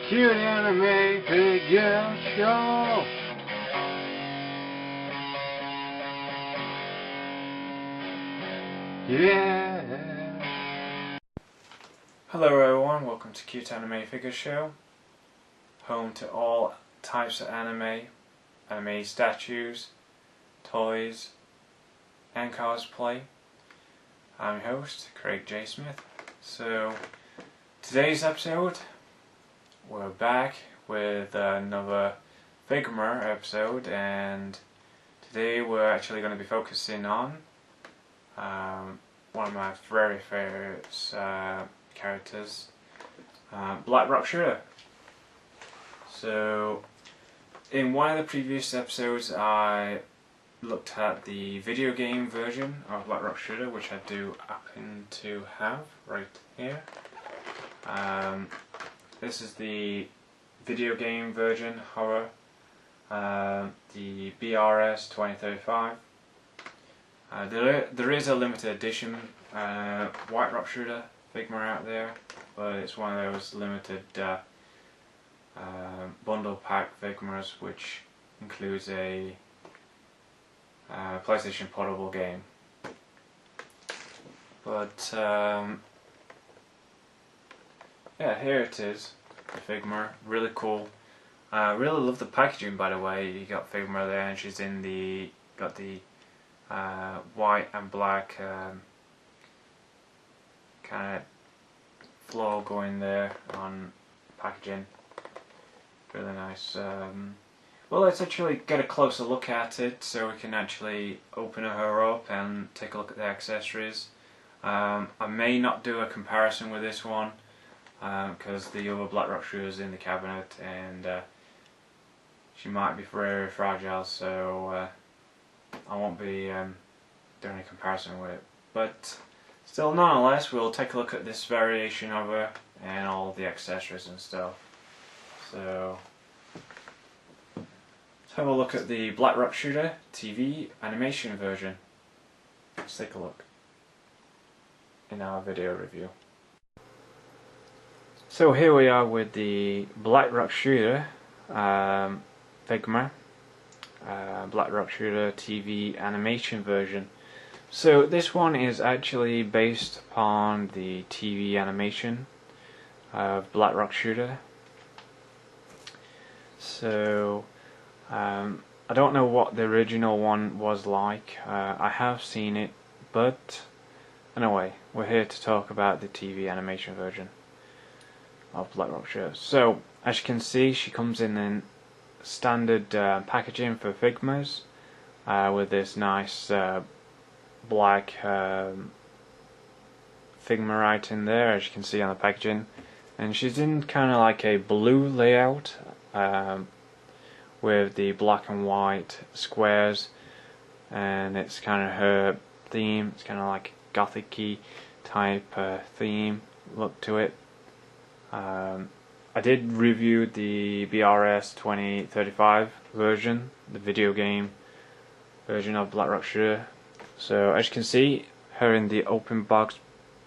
Cuteanimefigures Show. Yeah. Hello everyone, welcome to Cuteanimefigures Show, home to all types of anime statues, toys, and cosplay. I'm your host, Craig J. Smith. So, today's episode, we're back with another Figma episode, and today we're actually going to be focusing on one of my very favourite characters, Black Rock Shooter. So, in one of the previous episodes I looked at the video game version of Black Rock Shooter, which I do happen to have right here. This is the video game version, horror, the BRS 2035. There is a limited edition White Rock Shooter Figma out there, but it's one of those limited bundle pack Figmas, which includes a PlayStation portable game. But yeah, here it is, the Figma, really cool. Really love the packaging, by the way. You got Figma there, and she's in the white and black kind of flow going there on packaging. Really nice. Well, let's actually get a closer look at it so we can actually open her up and take a look at the accessories. I may not do a comparison with this one because the other Black Rock Shooter is in the cabinet, and she might be very fragile, so I won't be doing a comparison with it. But still, nonetheless, we'll take a look at this variation of her and all the accessories and stuff. So, let's have a look at the Black Rock Shooter TV animation version. Let's take a look in our video review. So here we are with the Black Rock Shooter Figma, Black Rock Shooter TV animation version. So this one is actually based upon the TV animation of Black Rock Shooter. So I don't know what the original one was like. I have seen it, but anyway, we're here to talk about the TV animation version of Black Rock Shooter. So as you can see, she comes in standard packaging for Figmas, with this nice black Figma right in there, as you can see on the packaging, and she's in kind of like a blue layout with the black and white squares, and it's kind of her theme. It's kind of like gothic-y type theme look to it. I did review the BRS 2035 version, the video game version of Black Rock Shooter. So as you can see, her in the open box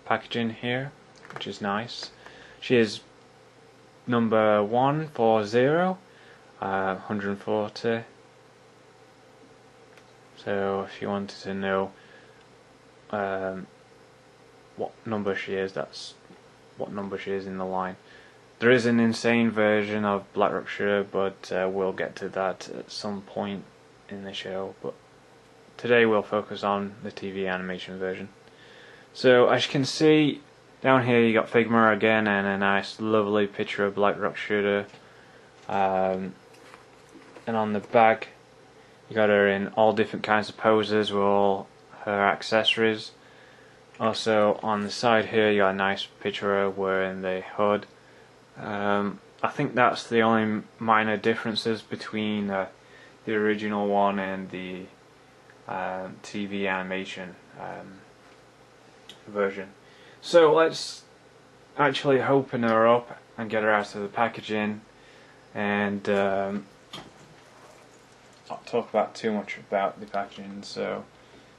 packaging here, which is nice. She is number 140, 140. So if you wanted to know what number she is, that's what number she is in the line. There is an insane version of Black Rock Shooter, but we'll get to that at some point in the show. But today we'll focus on the TV animation version. So as you can see, down here you got Figma again, and a nice lovely picture of Black Rock Shooter. And on the back you got her in all different kinds of poses with all her accessories. Also on the side here you got a nice picture of her wearing the hood. I think that's the only minor differences between the original one and the TV animation version. So let's actually open her up and get her out of the packaging, and not talk about too much about the packaging. So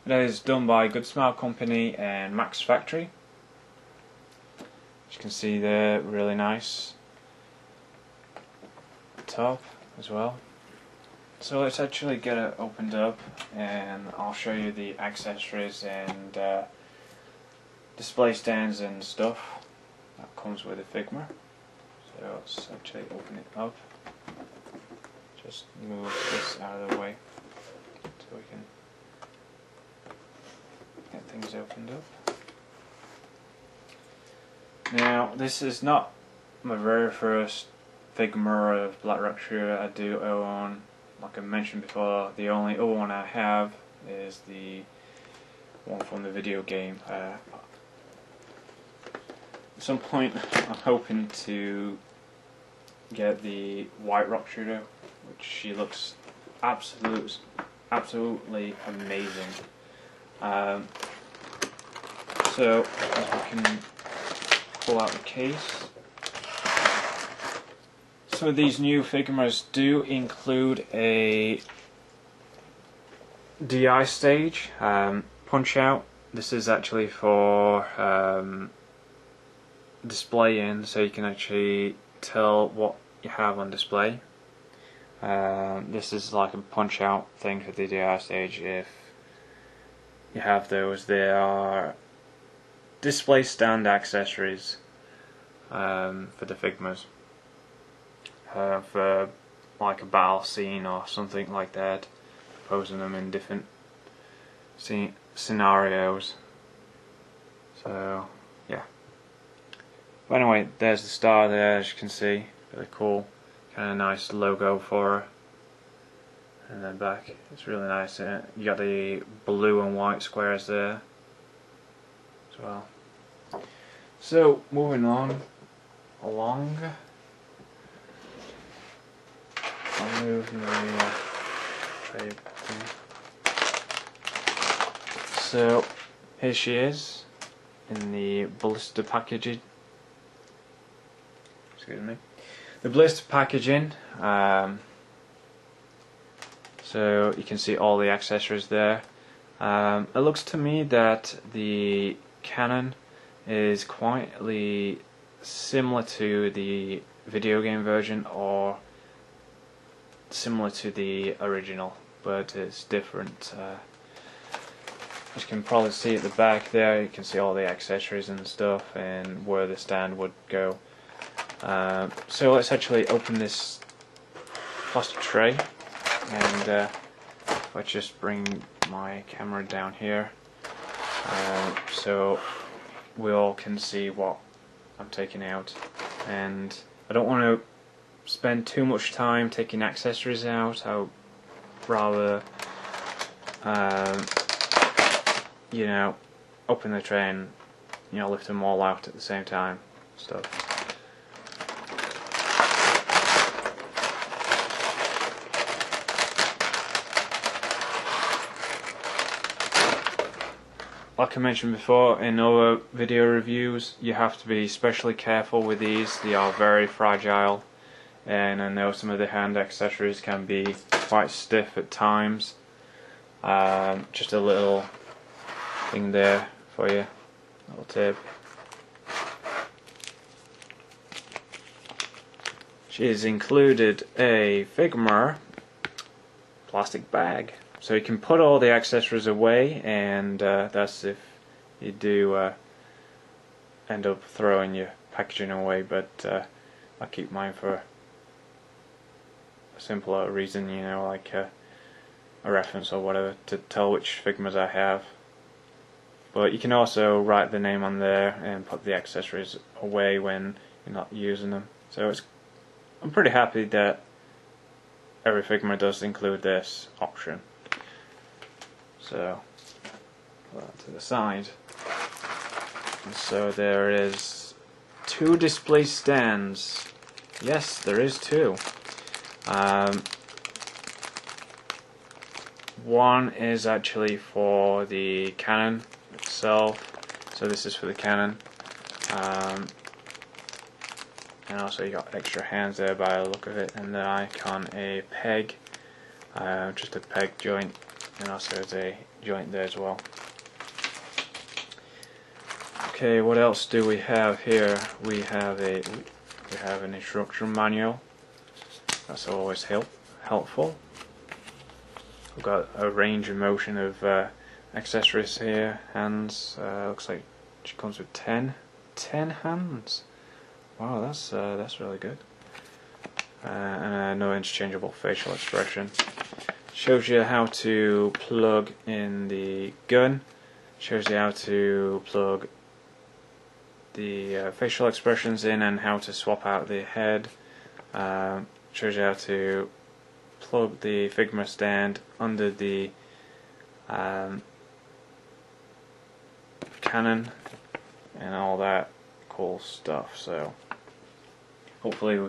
it is done by Goodsmile company and MaxFactory. As you can see there, really nice. top as well. So let's actually get it opened up, and I'll show you the accessories and display stands and stuff that comes with the Figma. So let's actually open it up. Just move this out of the way so we can get things opened up. Now, this is not my very first Figma of Black Rock Shooter. I do own, like I mentioned before, the only other one I have is the one from the video game. At some point I'm hoping to get the White Rock Shooter, which she looks absolutely amazing. So we can pull out the case. So these new Figmas do include a DI stage, punch out. This is actually for displaying, so you can actually tell what you have on display. This is like a punch out thing for the DI stage. If you have those, they are display stand accessories for the Figmas. For like a battle scene or something like that, posing them in different scenarios. So yeah. But anyway, there's the star there, as you can see. Really cool, kind of nice logo for her. And then back, it's really nice. You got the blue and white squares there as well. So moving on along. I'll move my tray thing. So here she is in the blister packaging. Excuse me. The blister packaging. So you can see all the accessories there. It looks to me that the Canon is quite similar to the video game version, or similar to the original, but it's different. As you can probably see at the back there, you can see all the accessories and stuff and where the stand would go. So let's actually open this plastic tray, and let's just bring my camera down here so we all can see what I'm taking out. And I don't want to spend too much time taking accessories out. I would rather you know, open the tray and, you know, lift them all out at the same time. Stuff. Like I mentioned before in other video reviews, you have to be especially careful with these. They are very fragile, and I know some of the hand accessories can be quite stiff at times. Just a little thing there for you, little tip. She's included a Figma plastic bag, so you can put all the accessories away, and that's if you do end up throwing your packaging away, but I keep mine for a simpler reason, you know, like a reference or whatever, to tell which Figmas I have. But you can also write the name on there and put the accessories away when you're not using them. So I'm pretty happy that every Figma does include this option. So put that to the side. And so there is 2 display stands. Yes, there is 2. One is actually for the Canon itself, so this is for the Canon, and also you got extra hands there by the look of it, and the Icon a peg, just a peg joint, and also there's a joint there as well. Okay, what else do we have here? We have an instruction manual. That's always helpful. We've got a range of motion of accessories here. Hands. Looks like she comes with 10 hands. Wow, that's really good. And no interchangeable facial expression. Shows you how to plug in the gun. Shows you how to plug the facial expressions in and how to swap out the head. Shows you how to plug the Figma stand under the Canon and all that cool stuff. So hopefully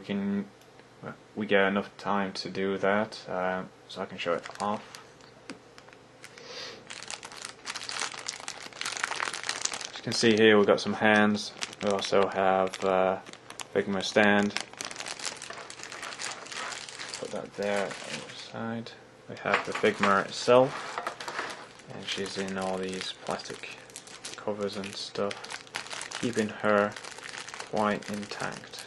we get enough time to do that, so I can show it off. As you can see here, we've got some hands. We also have Figma stand. Put that there on the side. We have the Figma itself, and she's in all these plastic covers and stuff, keeping her quite intact.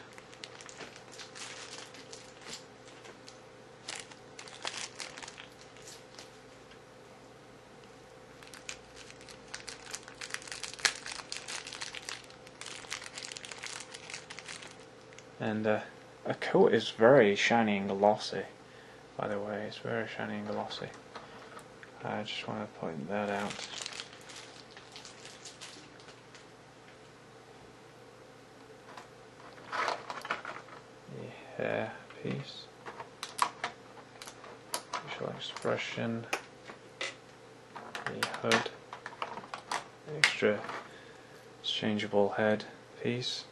And a coat is very shiny and glossy, by the way. It's very shiny and glossy. I just want to point that out. The hair piece, facial expression, the hood, the extra exchangeable head piece.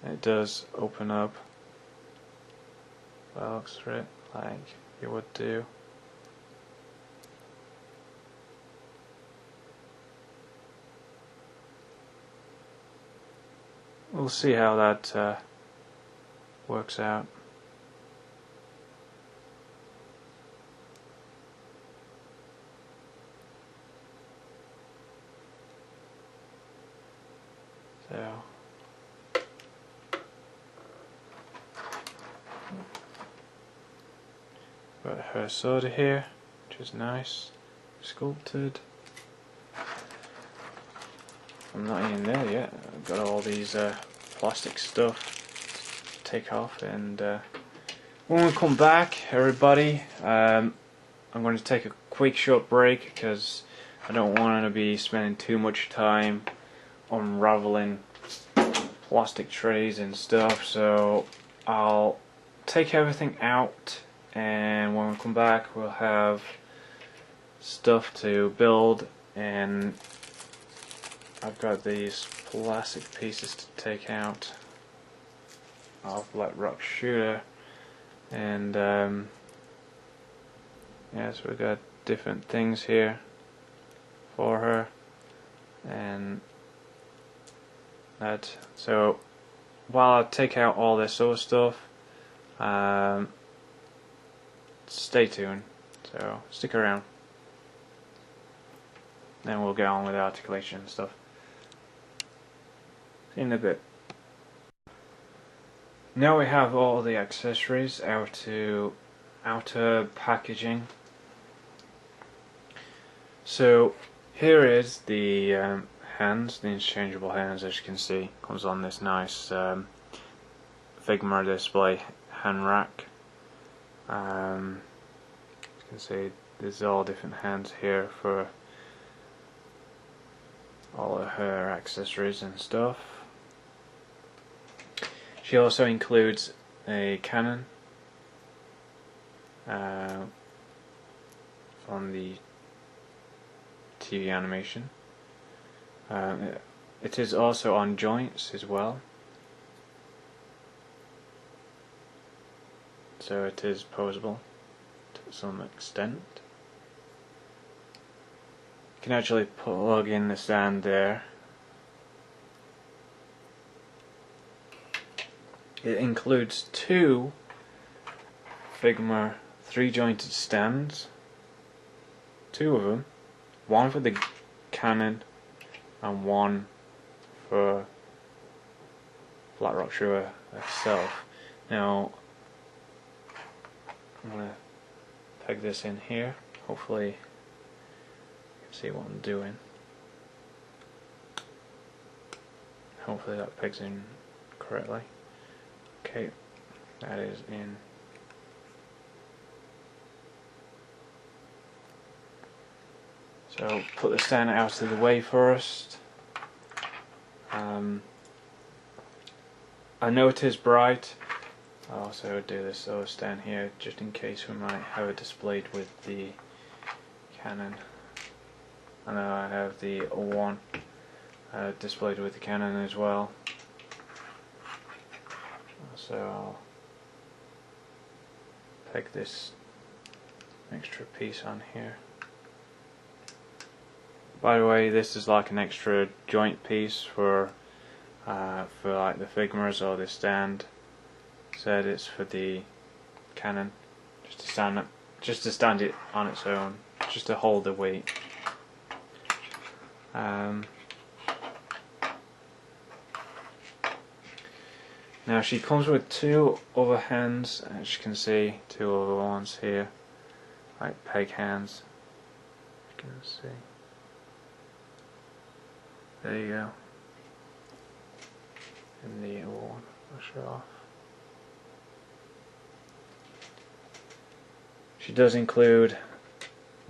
It does open up by the looks of it, like you would do. We'll see how that works out. So got her soda here, which is nice, sculpted. I'm not even there yet. I've got all these plastic stuff to take off, and when we come back, everybody, I'm going to take a quick short break because I don't want to be spending too much time unraveling plastic trays and stuff, so I'll take everything out, and when we come back we'll have stuff to build, and I've got these plastic pieces to take out of Black Rock Shooter, and yeah, so we've got different things here for her, and that. So while I take out all this sort of stuff, stay tuned, so stick around, then we'll get on with the articulation and stuff. See you in a bit. Now we have all the accessories out to outer packaging. So here is the hands, the interchangeable hands. As you can see, comes on this nice Figma display hand rack. As you can see, there's all different hands here for all of her accessories and stuff. She also includes a Canon from the TV animation. It is also on joints as well, so it is posable to some extent. You can actually plug in the stand there. It includes two Figma 3-jointed stands, two of them, one for the Canon and one for Black Rock Shooter itself. Now I'm going to peg this in here. Hopefully you can see what I'm doing. Hopefully that pegs in correctly. Okay, that is in. So put the stand out of the way first. I know it is bright. I'll also do this other stand here just in case we might have it displayed with the Canon. I know I have the 01 displayed with the Canon as well. So I'll peg this extra piece on here. By the way, this is like an extra joint piece for like the Figmas or the stand. Said it's for the Canon, just to stand it on its own, just to hold the weight. Now she comes with two other hands, as you can see, two other ones here, like peg hands. You can see. There you go. And the other one, I'll show off. She does include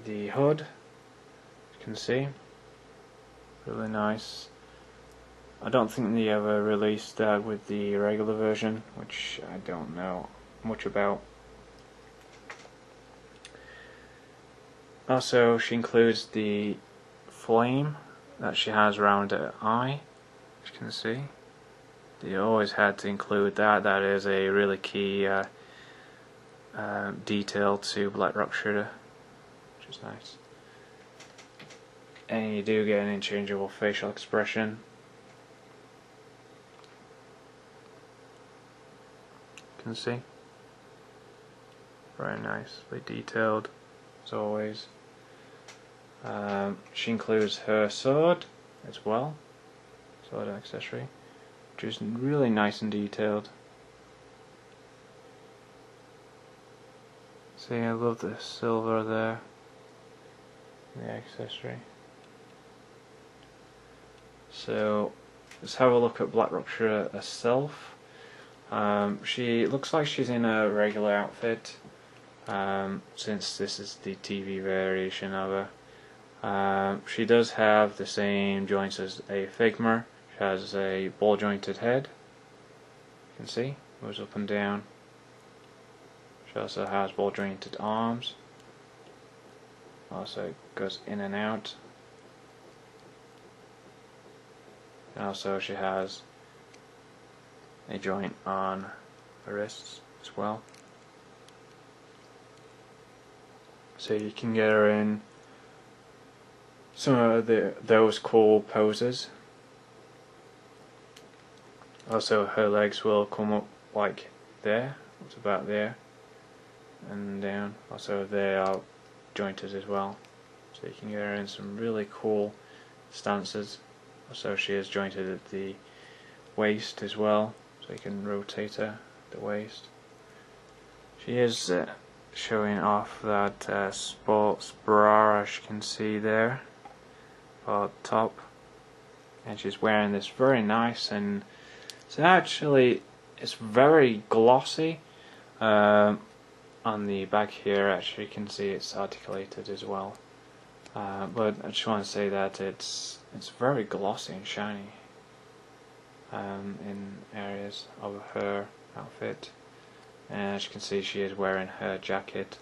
the hood, you can see, really nice. I don't think they ever released that with the regular version, which I don't know much about. Also, she includes the flame that she has around her eye, as you can see. They always had to include that. That is a really key detail to Black Rock Shooter, which is nice. And you do get an interchangeable facial expression. You can see, very nicely detailed as always. She includes her sword as well, sword accessory, which is really nice and detailed. See, I love the silver there, the accessory. So let's have a look at Black Rock Shooter herself. She looks like she's in a regular outfit, since this is the TV variation of her. She does have the same joints as a Figma. She has a ball jointed head, you can see, goes up and down. She also has ball jointed arms, also goes in and out. And also she has a joint on her wrists as well. So you can get her in some of those cool poses. Also her legs will come up like there, it's about there, and down. Also they are jointed as well. So you can get her in some really cool stances. Also she is jointed at the waist as well, so you can rotate her at the waist. She is showing off that sports bra, as you can see there, or top, and she's wearing this very nice, and it's very glossy. On the back here, actually, you can see it's articulated as well. But I just want to say that it's very glossy and shiny in areas of her outfit. And as you can see, she is wearing her jacket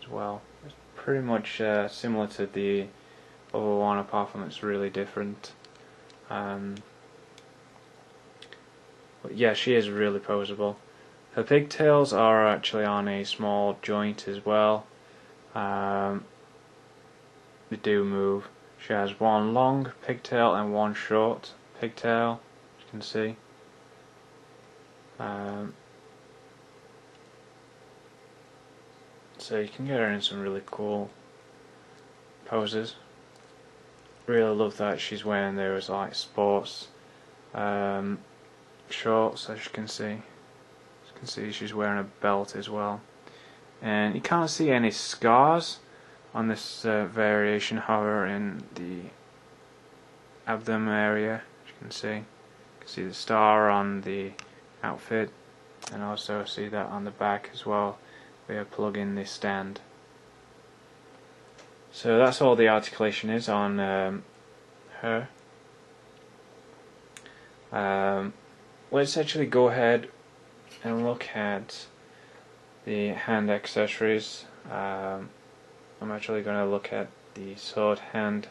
as well. It's pretty much similar to the other one, apart from it's really different. But yeah, she is really poseable. Her pigtails are actually on a small joint as well. They do move. She has one long pigtail and one short pigtail, as you can see. So you can get her in some really cool poses. Really love that she's wearing those like sports shorts, as you can see. As you can see, she's wearing a belt as well. and you can't see any scars on this variation, however in the abdomen area, as you can see the star on the outfit, and also see that on the back as well where you plug in the stand. So that's all the articulation is on her. Let's actually go ahead and look at the hand accessories. I'm actually going to look at the sword hand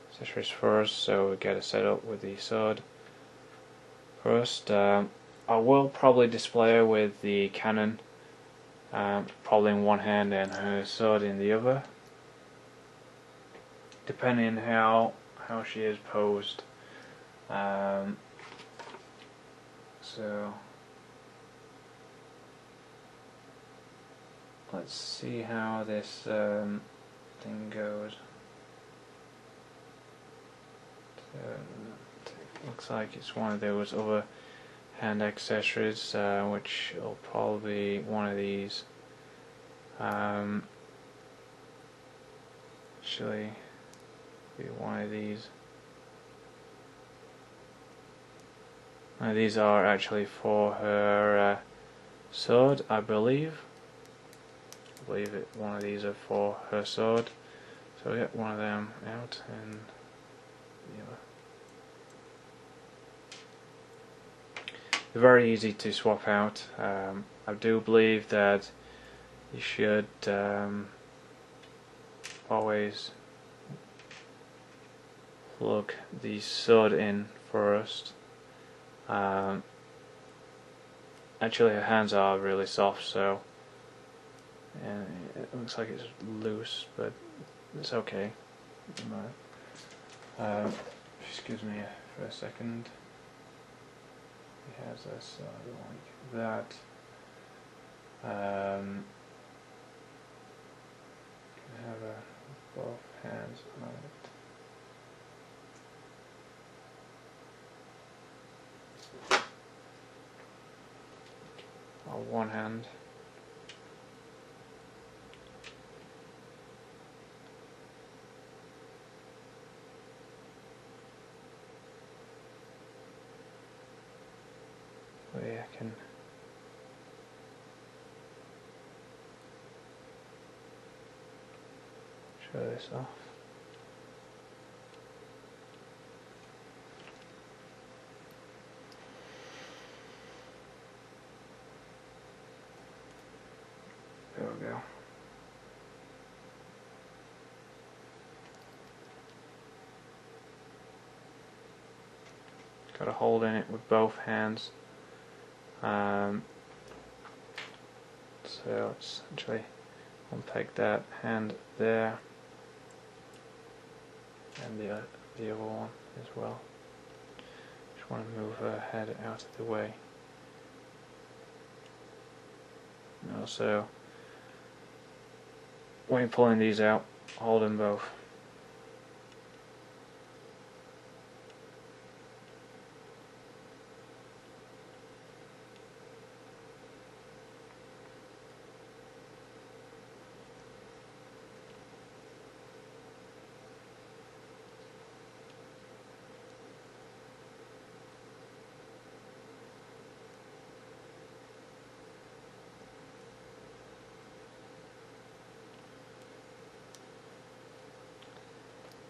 accessories first, so we get it set up with the sword first. I will probably display her with the cannon probably in one hand and her sword in the other, depending how she is posed. So let's see how this thing goes. So, looks like it's one of those other hand accessories, which will probably be one of these. Actually, be one of these. These are actually for her sword, I believe. One of these are for her sword. So we get one of them out and the other. They're very easy to swap out. I do believe that you should always plug the sword in first. Actually her hands are really soft, so it looks like it's loose, but it's okay. Excuse me for a second. It has a side like that. Can have both hands on it. Or one hand. I can show this off. There we go. Got a hold in it with both hands. So let's actually unpeg that hand there and the other one as well. Just want to move her head out of the way. And also, when you're pulling these out, hold them both.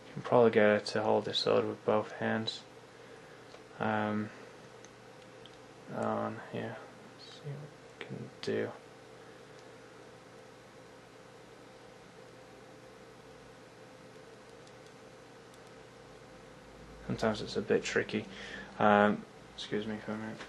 You can probably get her to hold the sword with both hands. On here, let's see what we can do. Sometimes it's a bit tricky. Excuse me for a minute.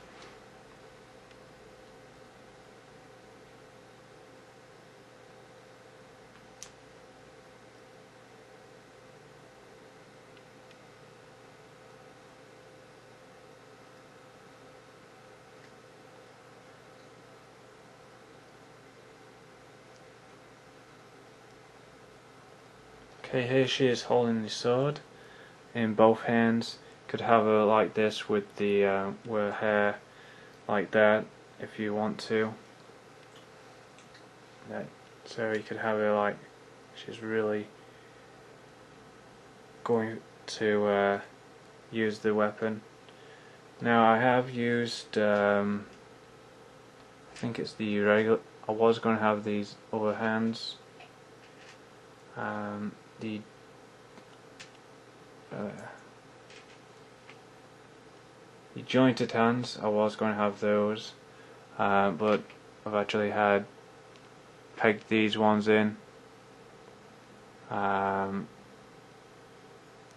Okay, here she is holding the sword in both hands. Could have her like this with the her hair like that if you want to. Right. So you could have her like she's really going to use the weapon. Now I have used I think it's the regular. I was going to have these other hands, the jointed hands. I was going to have those, but I've actually had pegged these ones in.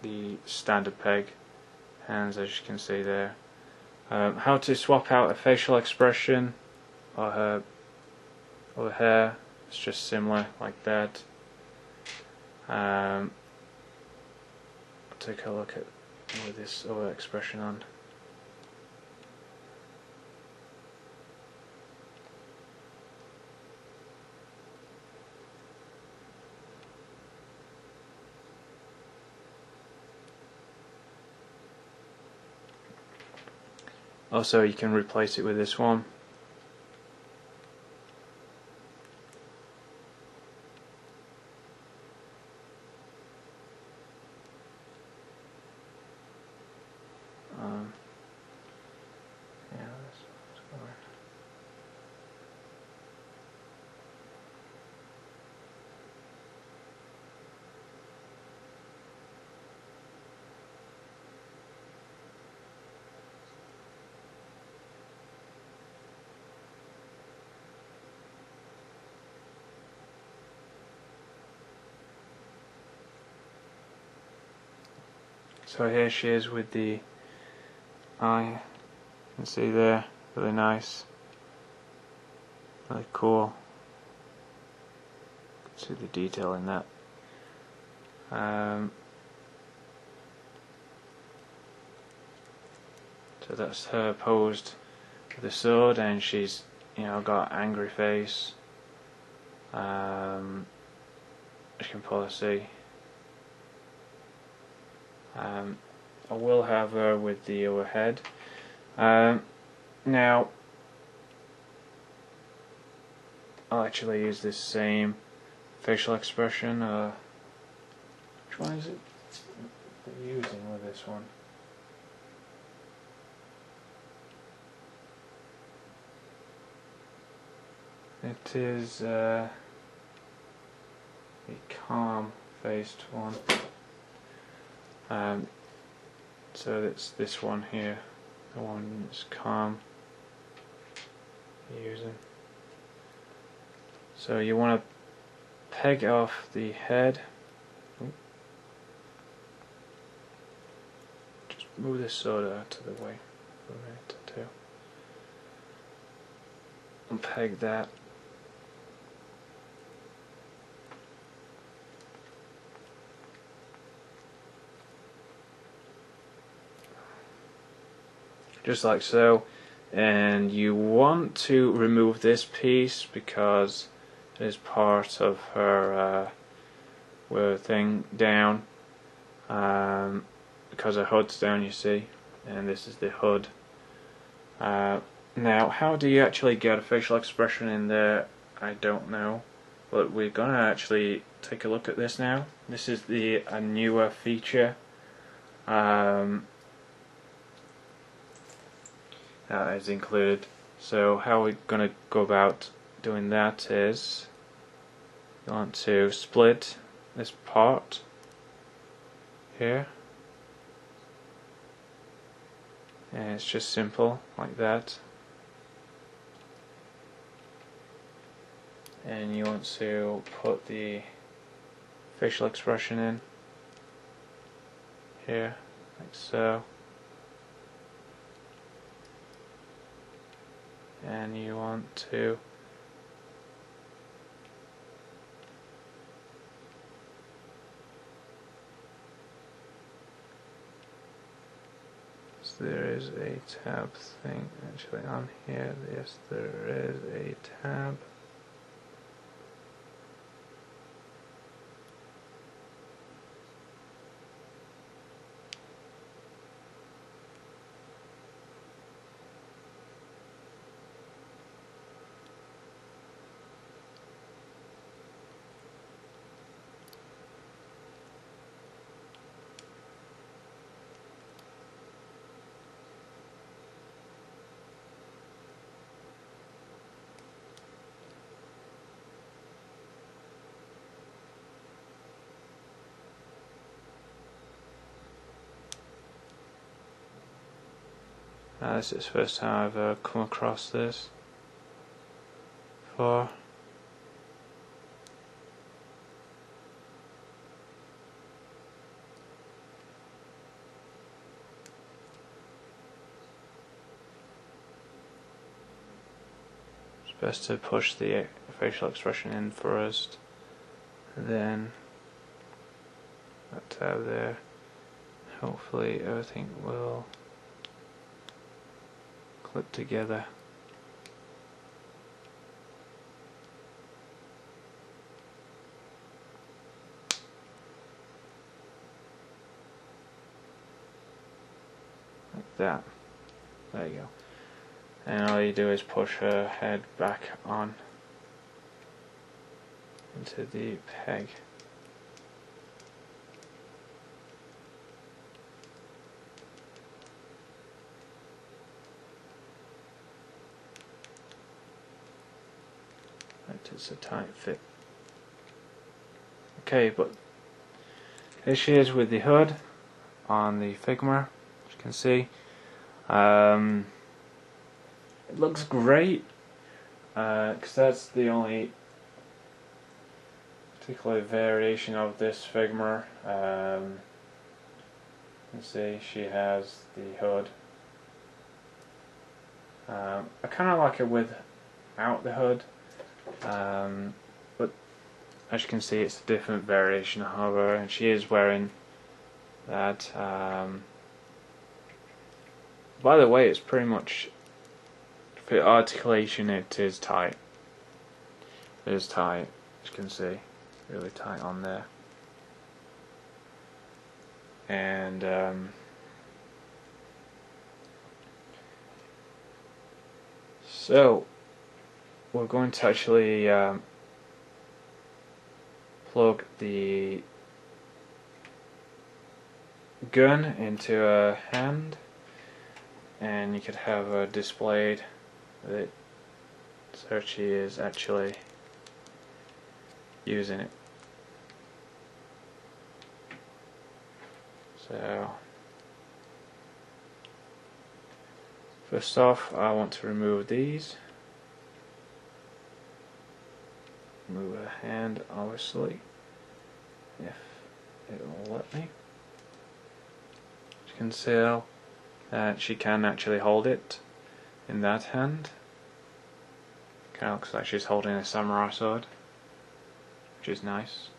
The standard peg hands, as you can see there. How to swap out a facial expression or her hair. It's just similar like that. I'll take a look at with this other expression on. Also, you can replace it with this one. Yeah, that's going. So here she is with the eye. You can see there, really nice, really cool. You can see the detail in that. So that's her posed with the sword, and she's, you know, got angry face. As you can probably see. I will have her with the overhead. Now, I'll actually use this same facial expression. Which one is it they're using with this one? It is a calm-faced one. So it's this one here, the one that's calm you're using. So you want to peg off the head. Just move this sword out of the way for a minute or two. And peg that. Just like so, and you want to remove this piece because it is part of her thing down, because her hood's down, you see, and this is the hood. Now, how do you actually get a facial expression in there? I don't know, but we're gonna actually take a look at this now. This is a newer feature. That is included. So how we're going to go about doing that is you want to split this part here, and it's just simple like that, and you want to put the facial expression in here like so. And you want to so there is a tab thing actually on here. Yes, there is a tab. This is the first time I've come across this before. It's best to push the facial expression in first, and then that tab there. Hopefully everything will clip together. Like that. There you go. And all you do is push her head back on into the peg. It's a tight fit. Okay, but here she is with the hood on the Figma, as you can see. It looks great, because that's the only particular variation of this Figma. You can see she has the hood. I kind of like it without the hood. But as you can see, it's a different variation of her, and she is wearing that. By the way, it's pretty much, for articulation, it is tight. It is tight, as you can see, really tight on there. And so we're going to actually plug the gun into a hand, and you could have her displayed with it. So she is actually using it. So first off, I want to remove these. Move a hand, obviously, if it will let me. You can see that she can actually hold it in that hand. Kind of looks like she's holding a samurai sword, which is nice.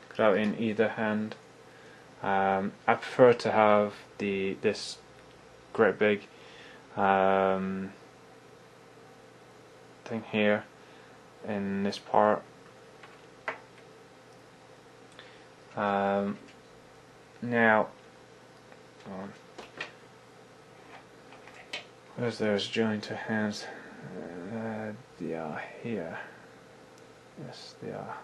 Could have it in either hand. I prefer to have this great big thing here in this part. Now, where's those jointed hands? They are here. Yes, they are.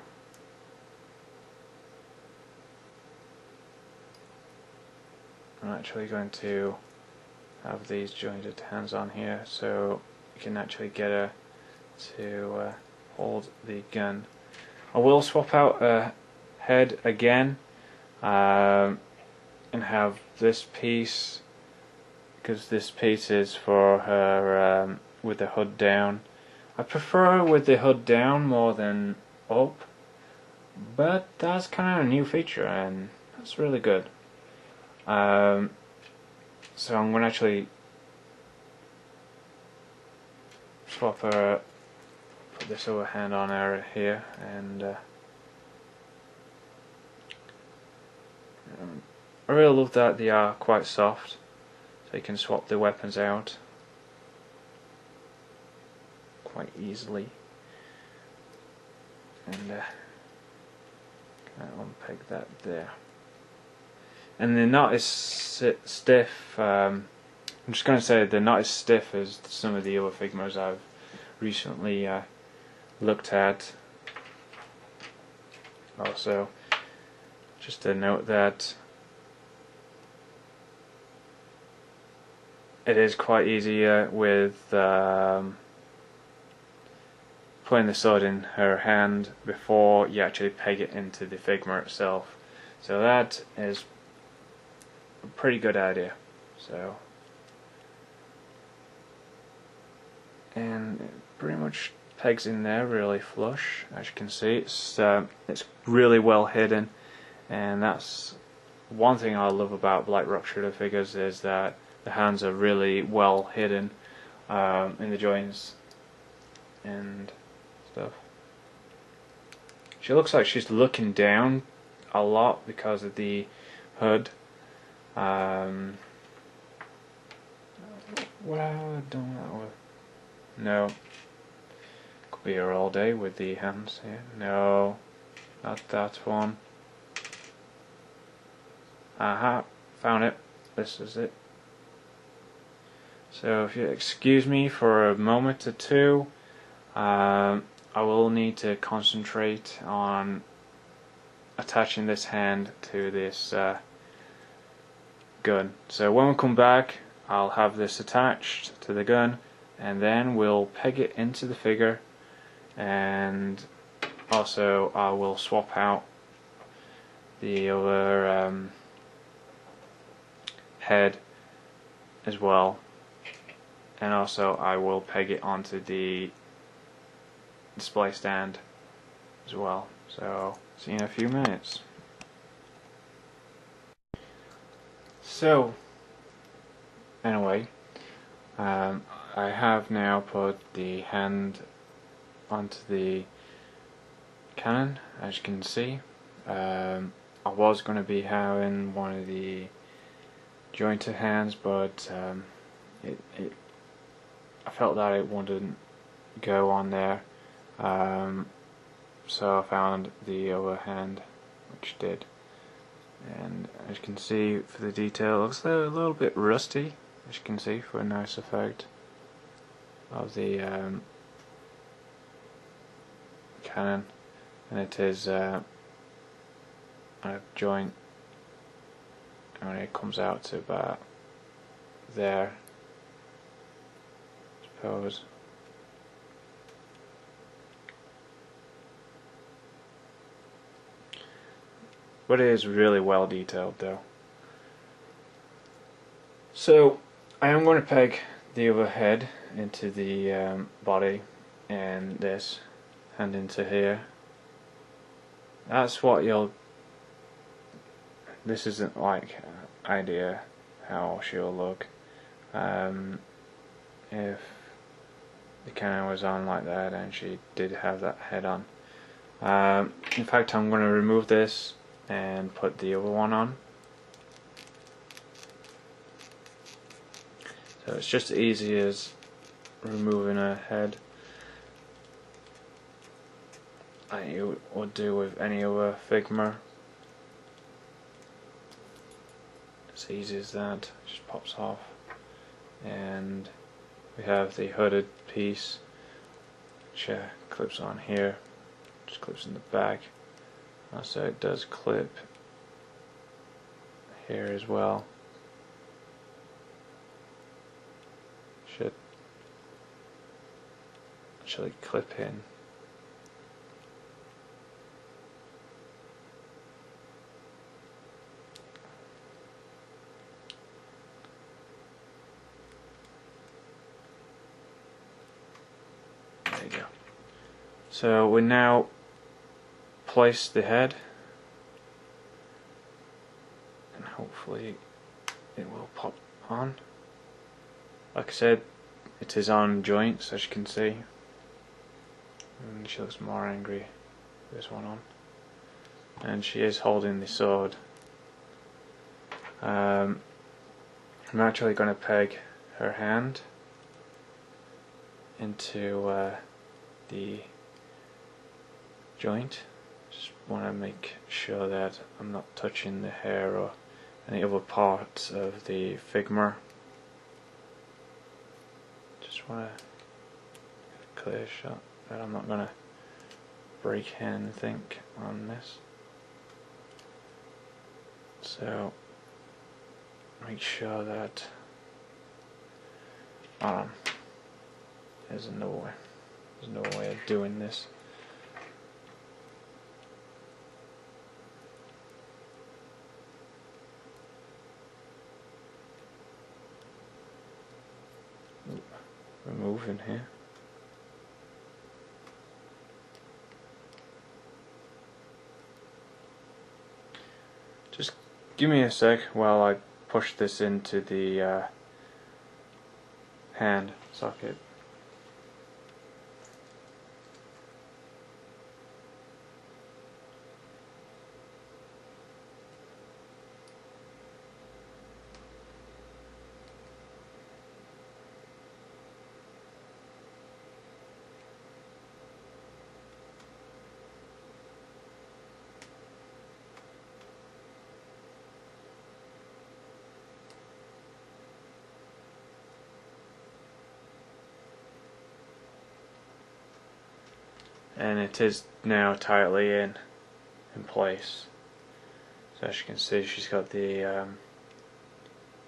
I'm actually going to have these jointed hands on here, so you can actually get her to hold the gun. I will swap out a head again and have this piece, because this piece is for her with the hood down. I prefer with the hood down more than up, but that's kind of a new feature and that's really good. So I'm going to actually swap her, put this other hand on her here, and I really love that they are quite soft, so you can swap the weapons out quite easily. And kind of unpeg that there. And they're not as stiff. I'm just going to say they're not as stiff as some of the other Figmas I've recently looked at. Also, just to note that it is quite easy with putting the sword in her hand before you actually peg it into the Figma itself. So that is a pretty good idea. So and it pretty much pegs in there really flush. As you can see, it's really well hidden, and that's one thing I love about Black Rock Shredder figures, is that the hands are really well hidden in the joints and stuff. She looks like she's looking down a lot because of the hood. Well, don't that with. No. Could be her all day with the hands here. No, not that one. Aha, found it. This is it. So if you excuse me for a moment or two, I will need to concentrate on attaching this hand to this gun. So when we come back, I'll have this attached to the gun, and then we'll peg it into the figure, and also I will swap out the other head as well, and also I will peg it onto the display stand as well. So see you in a few minutes. So anyway, I have now put the hand onto the cannon, as you can see. I was going to be having one of the jointed hands, but I felt that it wouldn't go on there, so I found the other hand, which did. And as you can see, for the detail, it looks a little bit rusty, as you can see, for a nice effect of the cannon. And it is a joint, and it comes out to about there, I suppose. But it is really well detailed though. So I am going to peg the other head into the body, and this hand into here. That's what you'll. This isn't like idea how she'll look if the cannon was on like that and she did have that head on. In fact, I'm going to remove this and put the other one on. So it's just as easy as removing a head, like you would do with any other Figma. As easy as that, it just pops off. And we have the hooded piece, which clips on here, just clips in the back. Also it does clip here as well. Should actually clip in. There you go. So we now place the head, and hopefully it will pop on. Like I said, it is on joints, as you can see, and she looks more angry with this one on, and she is holding the sword. I'm actually going to peg her hand into the joint. Just want to make sure that I'm not touching the hair or any other parts of the Figma. Just want to get a clear shot that I'm not going to break anything on this. So make sure that there's no way of doing this. Removing here. give me a sec while I push this into the hand socket. And it is now tightly in place. So as you can see, she's got the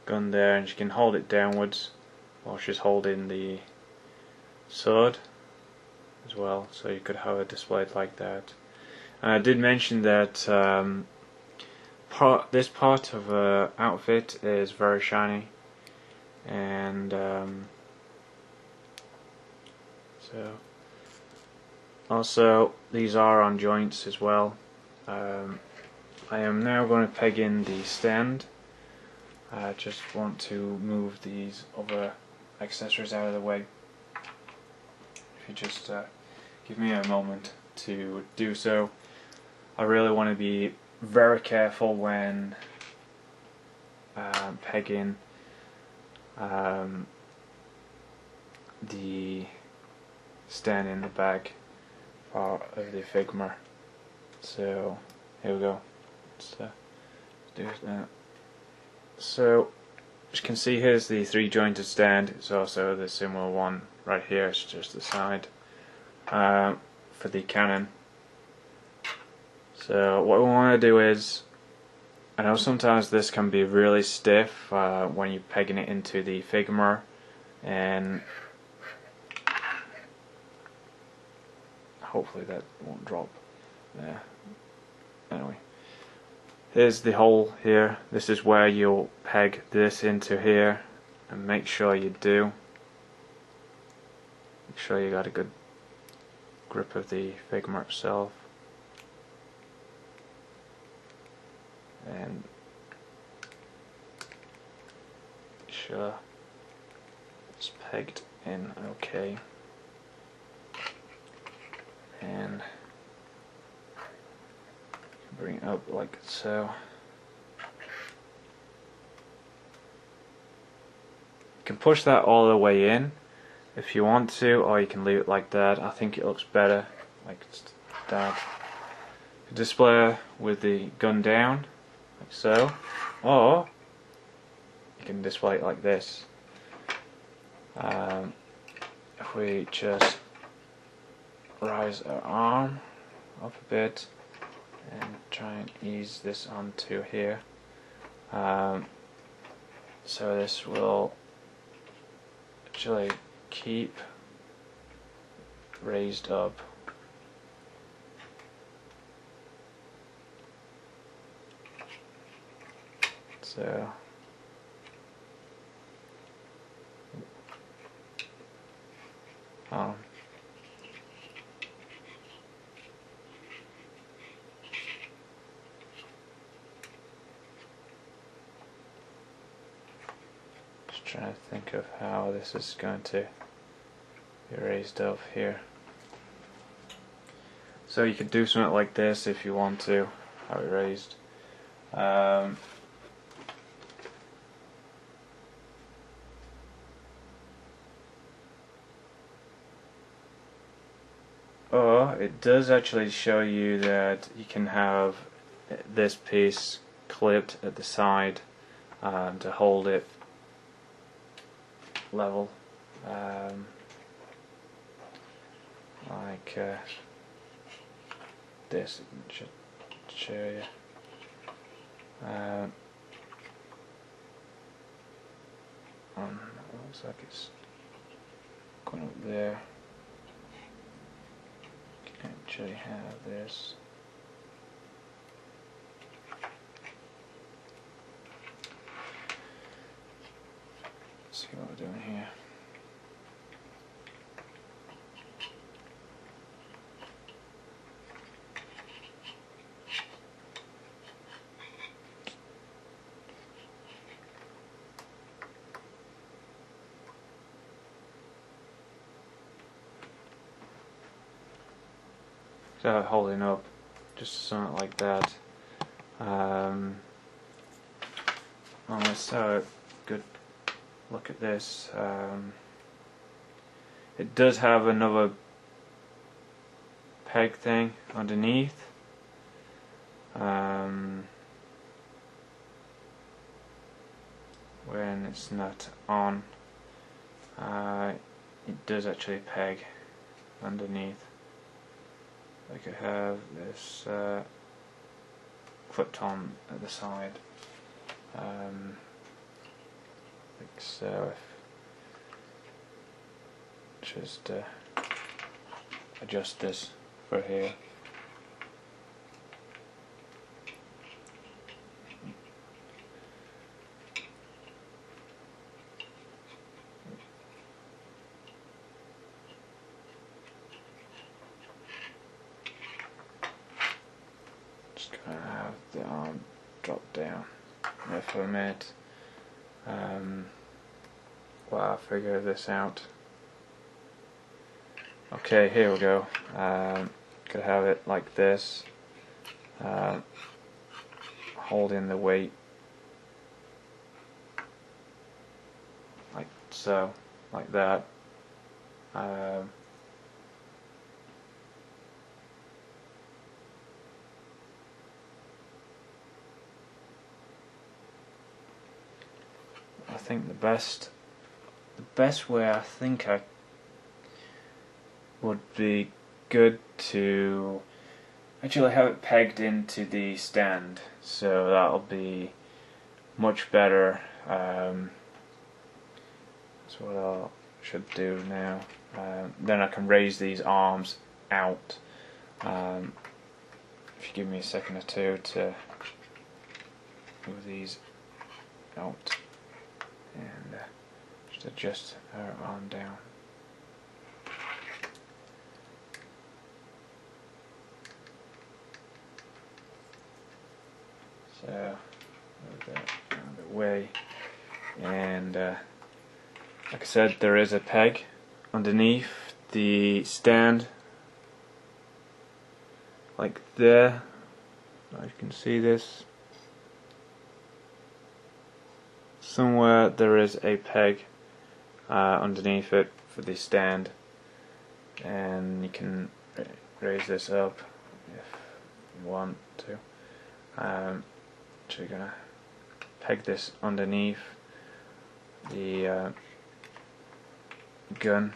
gun there, and she can hold it downwards while she's holding the sword as well, so you could have it displayed like that. And I did mention that this part of her outfit is very shiny, and so also these are on joints as well. I am now going to peg in the stand. I just want to move these other accessories out of the way. If you just give me a moment to do so. I really want to be very careful when pegging the stand in the back part of the Figma. So here we go. Let's do it now. So as you can see, here's the 3-jointed stand. It's also the similar one right here. It's just the side for the Canon. So what we want to do is, I know sometimes this can be really stiff when you're pegging it into the Figma, and hopefully that won't drop there. Anyway, here's the hole here. This is where you'll peg this into here, and make sure you do. Make sure you got a good grip of the Figma itself, and make sure it's pegged in okay. And bring it up like so. You can push that all the way in if you want to, or you can leave it like that. I think it looks better like that. You display with the gun down like so, or you can display it like this. If we just rise our arm up a bit and try and ease this onto here, so this will actually keep raised up. So just trying to think of how this is going to be raised up here. So you could do something like this if you want to have it raised. Or it does actually show you that you can have this piece clipped at the side to hold it level, like this. It should show you. Looks like it's going up there. Actually have this. Let's see what we're doing here. start holding up, just something like that. Let's have a good look at this. It does have another peg thing underneath. When it's not on, it does actually peg underneath. I could have this clipped on at the side, like so. Just adjust this for here. Just gonna have the arm drop down there for a minute while I figure this out. Okay, here we go. Could have it like this, holding the weight like so, like that. I think the best way I think I would be good to actually have it pegged into the stand, so that'll be much better. That's what I should do now. Then I can raise these arms out. If you give me a second or two to move these out and just adjust her arm down. So move that out of the way, and like I said, there is a peg underneath the stand, like there. You can see this. Somewhere there is a peg underneath it for the stand, and you can raise this up if you want to. So you're gonna peg this underneath the gun.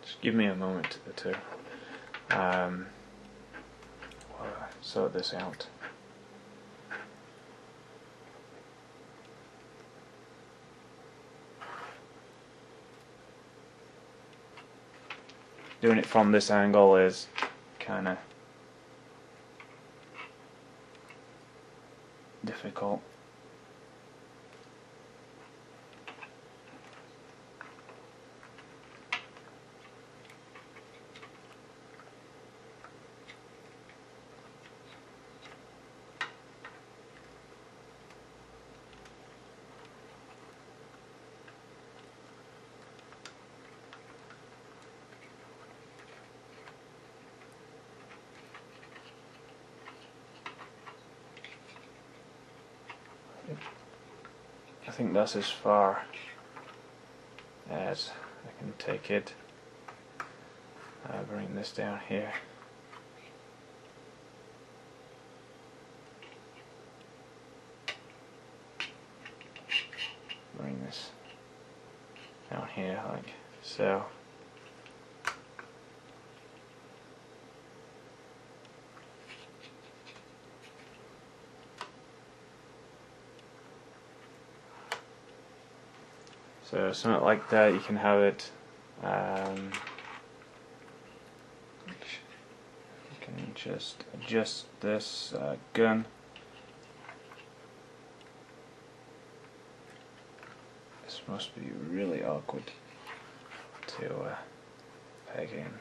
Just give me a moment or two while I sort this out. Doing it from this angle is kind of difficult. I think that's as far as I can take it. Bring this down here. Bring this down here like so. So something like that, you can have it. You can just adjust this gun. This must be really awkward to peg in.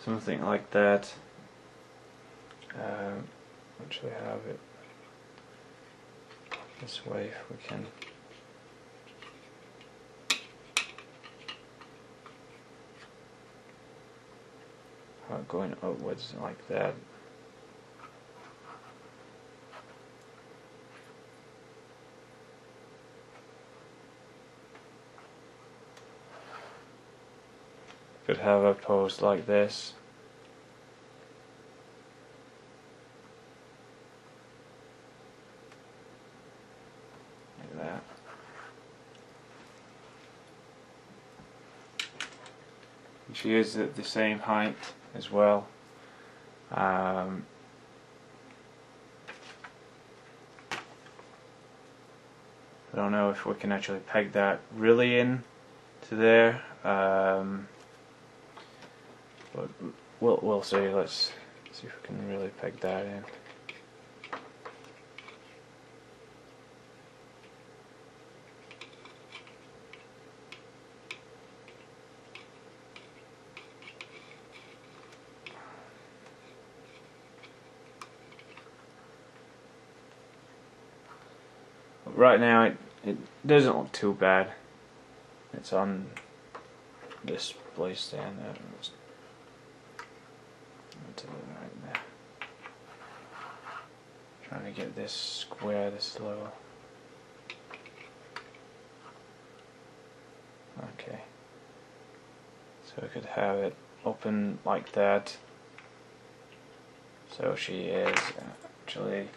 something like that. Actually have it this way if we can. Going upwards like that. Could have a post like this. Like that. She is at the same height as well. I don't know if we can actually peg that really in to there, but we'll see. Let's see if we can really peg that in. Right now it doesn't look too bad. It's on this display stand there. To the right there. Trying to get this square this low. Okay. So we could have it open like that. So she is actually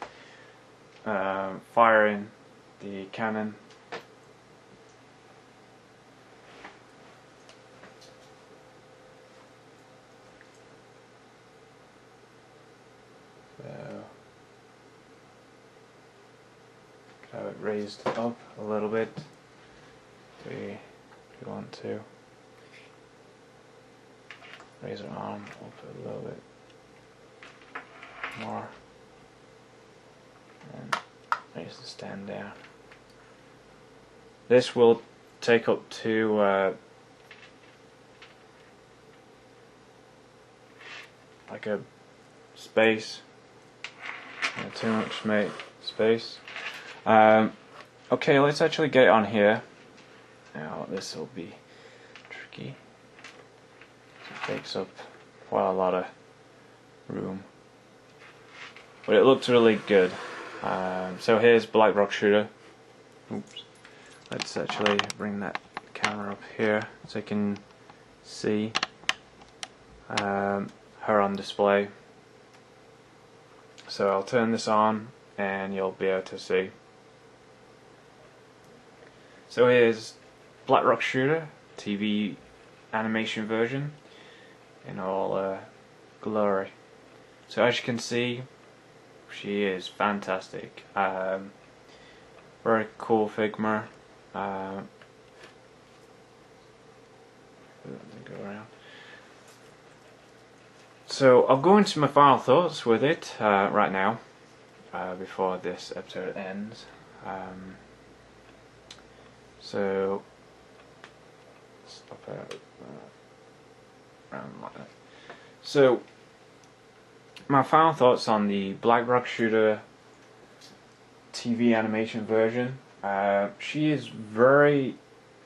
firing the cannon. So have it raised up a little bit if we want to. Raise her arm up a little bit more and raise the stand down. This will take up to like a space, too much space. Okay, let's actually get it on here. Now this will be tricky. It takes up quite a lot of room, but it looks really good. So here's Black Rock Shooter. Oops. Let's actually bring that camera up here so you can see her on display. So I'll turn this on and you'll be able to see. So here's Black Rock Shooter TV animation version in all glory. So as you can see, she is fantastic. Very cool Figma. Go around. So I'll go into my final thoughts with it right now, before this episode ends. So stop it around like that. So my final thoughts on the Black Rock Shooter TV animation version. She is very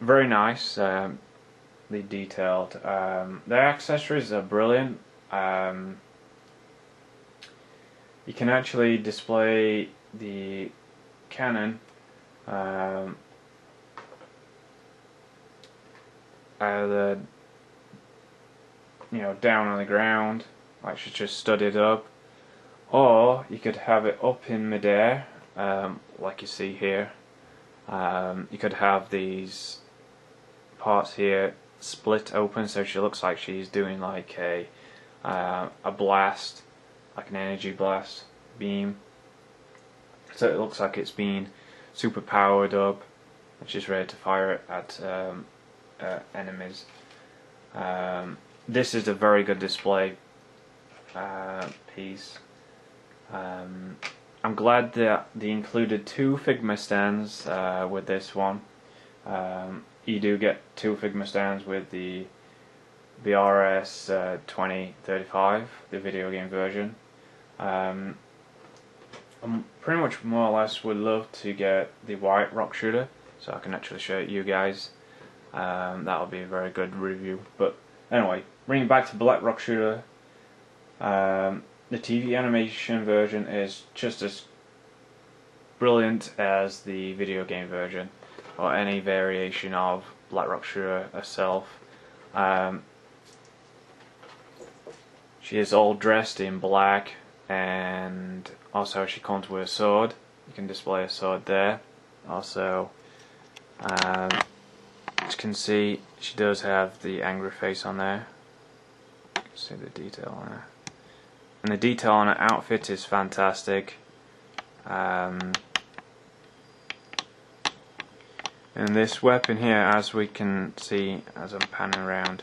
nice, detailed. The accessories are brilliant. You can actually display the cannon either down on the ground, like she's just stood it up, or you could have it up in midair, like you see here. You could have these parts here split open so she looks like she's doing like a blast, like an energy blast beam. So it looks like it's been super powered up and she's ready to fire it at enemies. This is a very good display piece. I'm glad that they included 2 Figma stands with this one. You do get 2 Figma stands with the BRS 2035, the video game version. I pretty much more or less would love to get the white rock shooter, so I can actually show it you guys. That'll be a very good review. But anyway, bringing back to black rock shooter, the TV animation version is just as brilliant as the video game version, or any variation of black rock shooter herself. She is all dressed in black, and also she comes with a sword. You can display a sword there. Also, as you can see, she does have the angry face on there. You can see the detail on her. And the detail on her outfit is fantastic. And this weapon here, as we can see as I'm panning around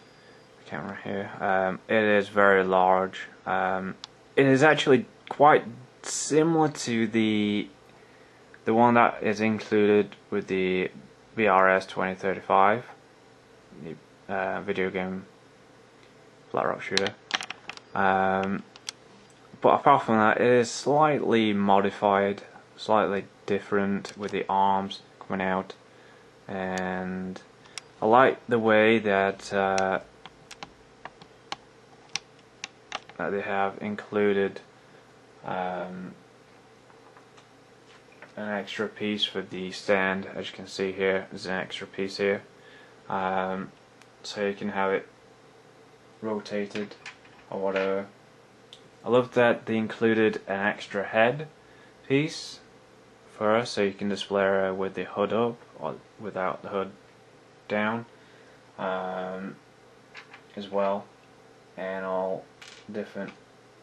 the camera here, it is very large. It is actually quite similar to the one that is included with the BRS 2035, the video game black rock shooter. But apart from that, it is slightly modified, slightly different with the arms coming out. And I like the way that they have included an extra piece for the stand. As you can see here, there's an extra piece here, so you can have it rotated or whatever. I love that they included an extra head piece for her, so you can display her with the hood up or without the hood down, as well, and all different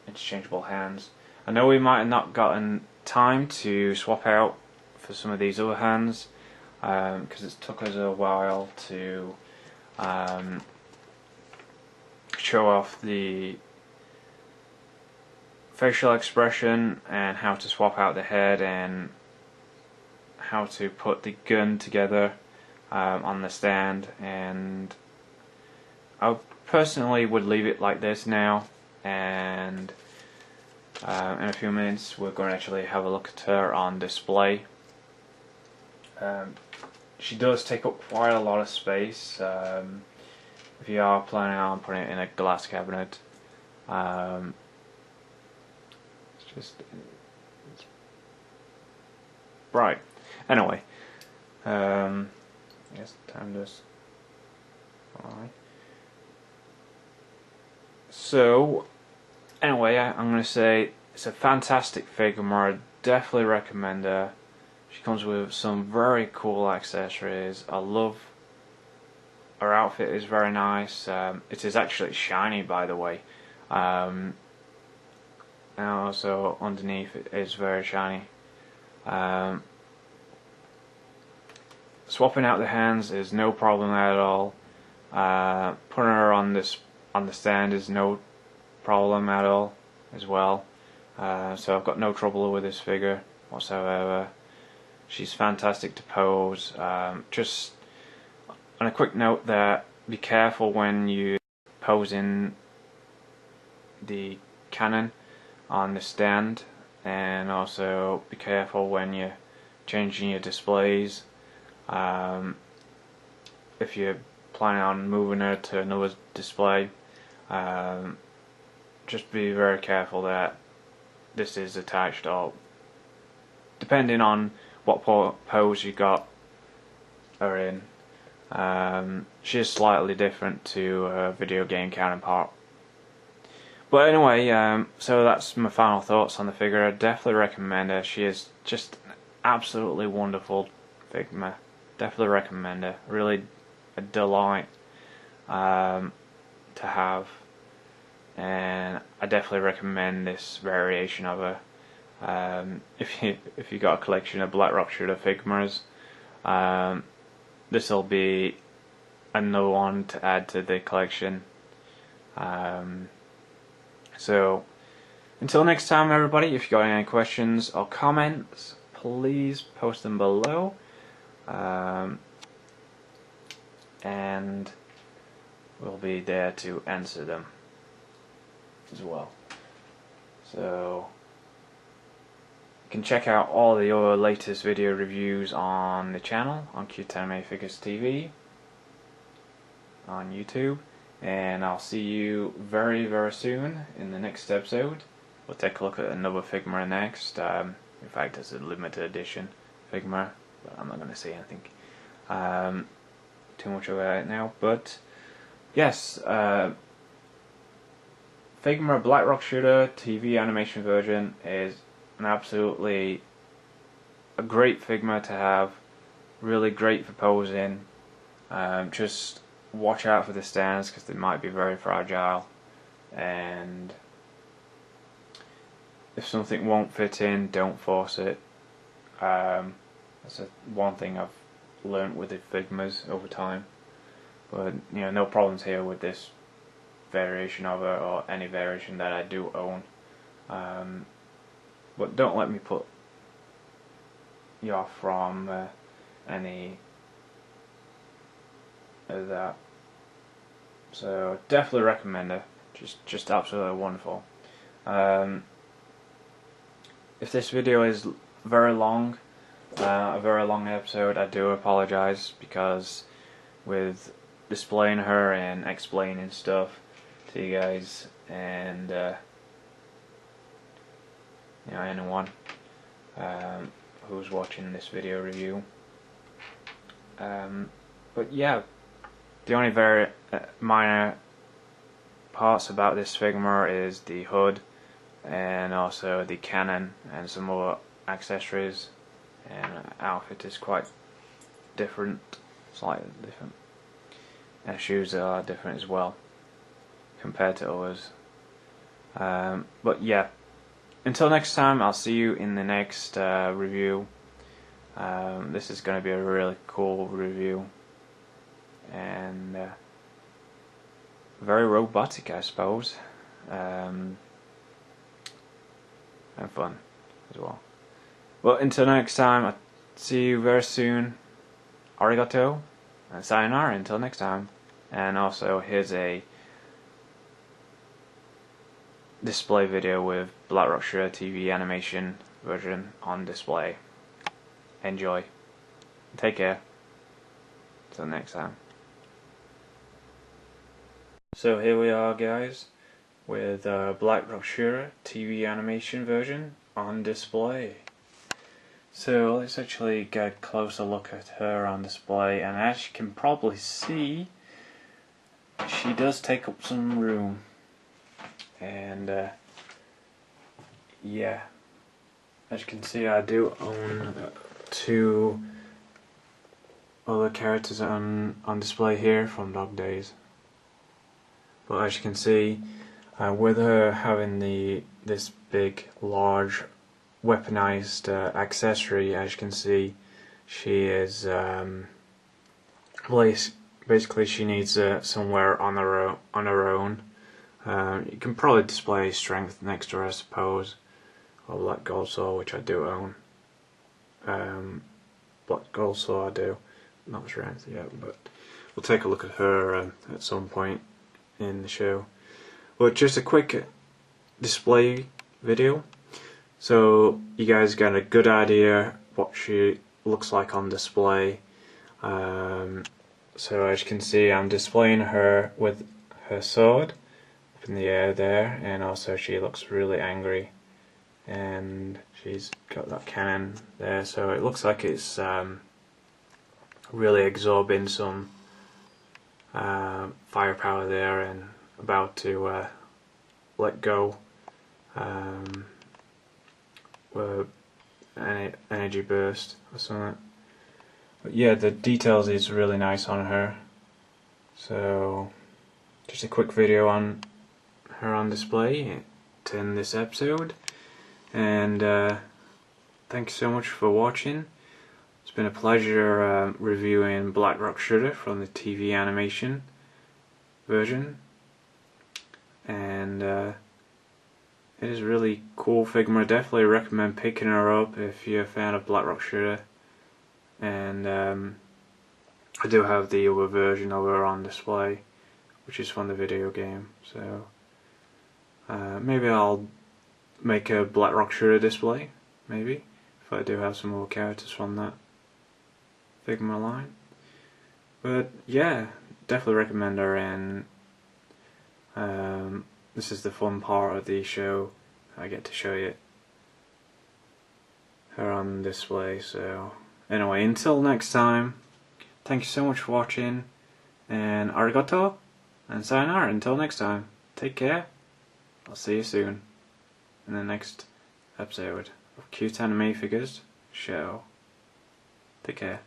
interchangeable hands. I know we might have not gotten time to swap out for some of these other hands, because it took us a while to show off the facial expression and how to swap out the head and how to put the gun together on the stand. And I personally would leave it like this now, and in a few minutes we're going to actually have a look at her on display. She does take up quite a lot of space if you are planning on putting it in a glass cabinet. It's bright. Anyway, yes, time does. Alright. So, anyway, I'm going to say it's a fantastic Figma. I definitely recommend her. She comes with some very cool accessories. I love her outfit, is very nice. It is actually shiny, by the way. And also underneath it is very shiny. Swapping out the hands is no problem at all. Putting her on the stand is no problem at all as well. So I've got no trouble with this figure whatsoever. She's fantastic to pose. Just on a quick note there, be careful when you pose in the cannon on the stand, and also be careful when you're changing your displays. If you're planning on moving her to another display, just be very careful that this is attached, or depending on what pose you got her in. She is slightly different to her video game counterpart. But anyway, so that's my final thoughts on the figure. I definitely recommend her. She is just an absolutely wonderful Figma. Definitely recommend her. Really a delight to have, and I definitely recommend this variation of her. If you got a collection of black rock shooter Figmas, this will be another one to add to the collection. So until next time, everybody, if you got any questions or comments, please post them below. And will be there to answer them as well. So you can check out all the other latest video reviews on the channel on CuteanimefiguresTV on YouTube, and I'll see you very soon in the next episode. We'll take a look at another Figma next. In fact, it's a limited edition Figma, but I'm not going to say anything too much about it now. But yes, Figma Black Rock Shooter TV animation version is absolutely a great Figma to have. Really great for posing. Just watch out for the stands because they might be very fragile, and if something won't fit in, don't force it. That's one thing I've learnt with the Figmas over time. But you know, no problems here with this variation of it or any variation that I do own. But don't let me put you off from any of that. So definitely recommend it. Just absolutely wonderful. If this video is very long, a very long episode, I do apologize, because with displaying her and explaining stuff to you guys and you know, anyone who's watching this video review. But yeah, the only very minor parts about this Figma is the hood and also the cannon and some other accessories, and outfit is quite different, slightly different, and shoes are different as well compared to others. But yeah, until next time, I'll see you in the next review. This is going to be a really cool review and very robotic, I suppose, and fun as well. Well, until next time, I'll see you very soon. Arigato and sayonara until next time. And also, here's a display video with Black Rock Shooter TV animation version on display. Enjoy. Take care. Till next time. So here we are, guys, with Black Rock Shooter TV animation version on display. So let's actually get a closer look at her on display, and as you can probably see, she does take up some room. And yeah, as you can see, I do own two other characters on display here from Dog Days. But as you can see, with her having this big, large, weaponized accessory, as you can see, she is basically she needs somewhere on her own. You can probably display strength next to her, I suppose, or Black Gold Saw, which I do own. Black Gold Saw I do, not strength yet, but we'll take a look at her at some point in the show. Well, just a quick display video, so you guys get a good idea what she looks like on display. So as you can see, I'm displaying her with her sword up in the air there, and also she looks really angry, and she's got that cannon there, so it looks like it's really absorbing some firepower there and about to let go with an energy burst or something. But yeah, the details is really nice on her. So just a quick video on her on display to end this episode, and thanks so much for watching. It's been a pleasure reviewing Black Rock Shooter from the TV animation version, and it is really cool Figma. Definitely recommend picking her up if you're a fan of Black Rock Shooter. And I do have the other version of her on display which is from the video game. So maybe I'll make a Black Rock Shooter display, maybe, if I do have some more characters from that Figma line. But yeah, definitely recommend her, and this is the fun part of the show. I get to show you her on display. So anyway, until next time, thank you so much for watching, and arigato, and sayonara. Until next time, take care. I'll see you soon in the next episode of Cuteanimefigures show. Take care.